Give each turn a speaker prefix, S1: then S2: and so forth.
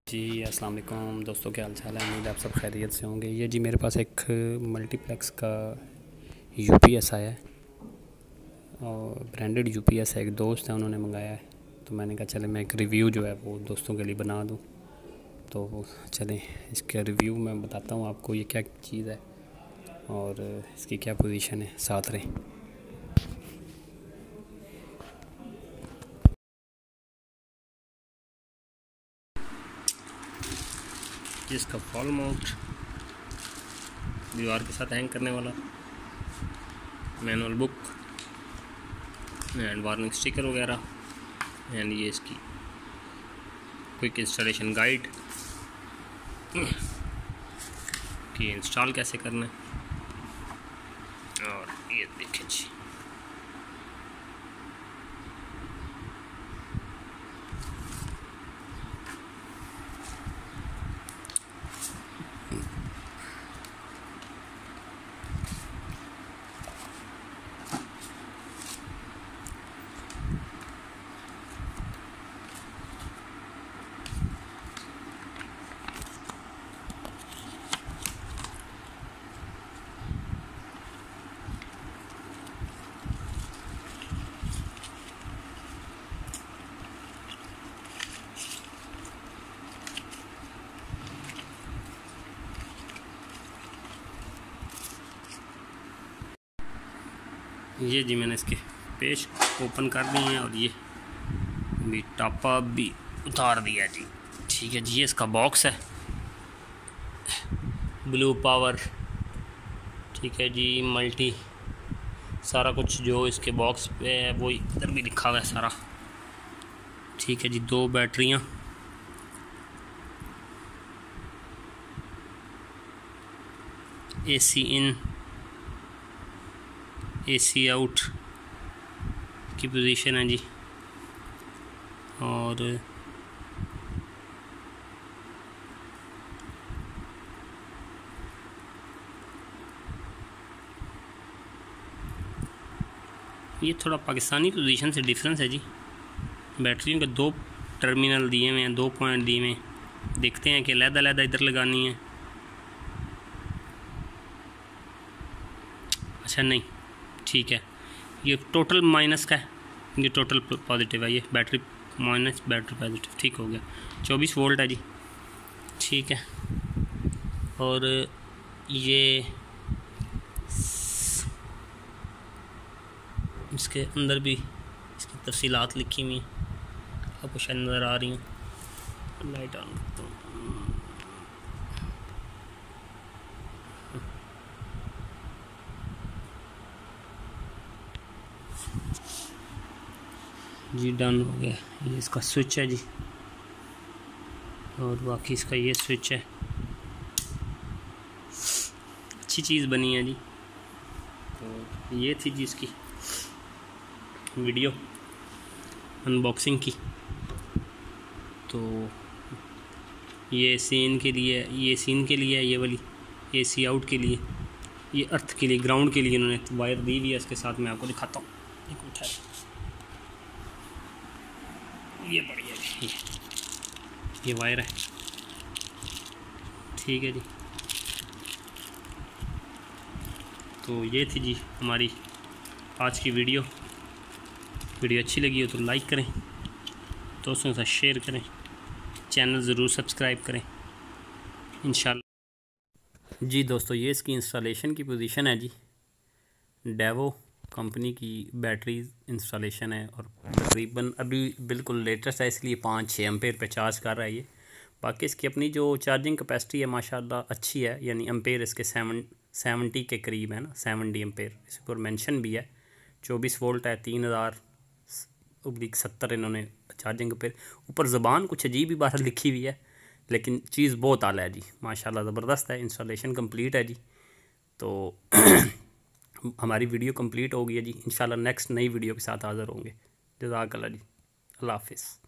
S1: जी अस्सलाम वालेकुम दोस्तों, क्या हाल चाल है। उम्मीद आप सब खैरियत से होंगे। ये जी मेरे पास एक मल्टीप्लेक्स का यूपीएस आया है और ब्रांडेड यूपीएस है। एक दोस्त है, उन्होंने मंगाया है, तो मैंने कहा चले मैं एक रिव्यू जो है वो दोस्तों के लिए बना दूँ। तो चलें इसका रिव्यू मैं बताता हूँ आपको ये क्या चीज़ है और इसकी क्या पोजीशन है, साथ रहें। इसका फॉल माउंट दीवार के साथ हैंग करने वाला, manual book and warning sticker वगैरह, एंड ये इसकी क्विक इंस्टॉलेशन गाइड कि इंस्टॉल कैसे करना है। और ये देखिए जी, ये जी मैंने इसके पेज ओपन कर दिए हैं और ये भी टापा भी उतार दिया जी। ठीक है जी, ये इसका बॉक्स है, ब्लू पावर। ठीक है जी, मल्टी सारा कुछ जो इसके बॉक्स पे है वो इधर भी लिखा हुआ है सारा। ठीक है जी, 2 बैटरियाँ, एसी इन एसी आउट की पोजीशन है जी। और ये थोड़ा पाकिस्तानी पोजीशन से डिफरेंस है जी। बैटरियों के 2 टर्मिनल दिए हुए हैं, 2 पॉइंट दिए हुए हैं। देखते हैं कि अलग-अलग इधर लगानी है। अच्छा नहीं, ठीक है, ये टोटल माइनस का है, ये टोटल पॉजिटिव है। ये बैटरी माइनस, बैटरी पॉजिटिव, ठीक हो गया। 24 वोल्ट है जी। ठीक है, और ये इसके अंदर भी इसकी तफसीलात लिखी हुई हैं, आपको शायद नज़र आ रही हैं। लाइट ऑन करता हूँ जी, डन हो गया। ये इसका स्विच है जी, और बाकी इसका ये स्विच है। अच्छी चीज़ बनी है जी। तो ये थी जी इसकी वीडियो अनबॉक्सिंग की। तो ये सीन के लिए, ये सीन के लिए है, ये वाली एसी आउट के लिए, ये अर्थ के लिए, ग्राउंड के लिए इन्होंने वायर दी हुई है इसके साथ। मैं आपको दिखाता हूँ, एक मिनट है, ये बढ़िया जी, ये वायर है। ठीक है जी, तो ये थी जी हमारी आज की वीडियो। वीडियो अच्छी लगी हो तो लाइक करें, दोस्तों के साथ शेयर करें, चैनल ज़रूर सब्सक्राइब करें इंशाल्लाह। जी दोस्तों, ये इसकी इंस्टॉलेशन की पोजीशन है जी। डेवो कंपनी की बैटरी इंस्टॉलेशन है और तकरीबन अभी बिल्कुल लेटेस्ट है, इसलिए 5-6 एम्पेयर पे चार्ज कर रहा है ये। बाकी इसकी अपनी जो चार्जिंग कैपेसिटी है माशाल्लाह अच्छी है, यानी एम्पेयर इसके 70 के करीब है ना, 70 एम्पेयर इस पर मेंशन भी है। 24 वोल्ट है, 3070 इन्होंने चार्जिंग पे। ऊपर ज़बान कुछ अजीब ही बाहर लिखी हुई है, लेकिन चीज़ बहुत आला है जी, माशाल्लाह ज़बरदस्त है। इंस्टॉलेशन कंप्लीट है जी। तो हमारी वीडियो कंप्लीट हो गई है जी। इंशाल्लाह नेक्स्ट नई वीडियो के साथ हाज़िर होंगे। जज़ाकल्लाह जी, अल्लाह हाफ़िज़।